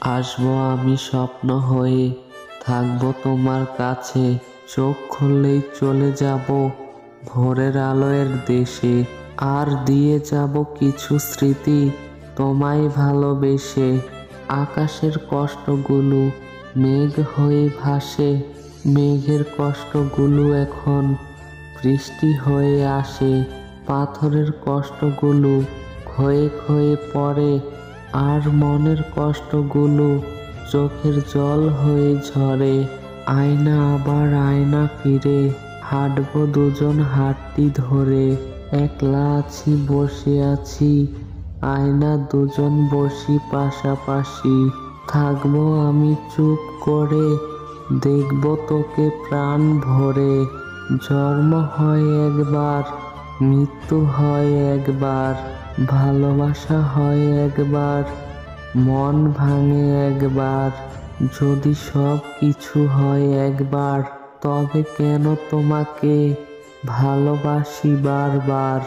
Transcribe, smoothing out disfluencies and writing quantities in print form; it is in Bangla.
আসবো আমি স্বপ্ন হয়ে, থাকবো তোমার কাছে। চোখ খুললেই চলে যাব ভোরের আলোয়ের দেশে। আর দিয়ে যাব কিছু স্মৃতি তোমায় ভালোবেসে। আকাশের কষ্টগুলো মেঘ হয়ে ভাসে, মেঘের কষ্টগুলো এখন বৃষ্টি হয়ে আসে। পাথরের কষ্টগুলো ক্ষয়ে ক্ষয়ে পড়ে, আর মনের কষ্টগুলো চোখের জল হয়ে ঝরে। আয়না আবার আয়না ফিরে, হাঁটবো দুজন হাতটি ধরে। একলা আছি বসে আছি, আয়না দুজন বসি পাশাপাশি। থাকবো আমি চুপ করে, দেখবো তোকে প্রাণ ভরে। জন্ম হয় একবার, মৃত্যু হয় একবার, ভালোবাসা হয় একবার, মন ভাঙে একবার। যদি সব কিছু হয় একবার, তবে কেন তোমাকে ভালোবাসি বারবার।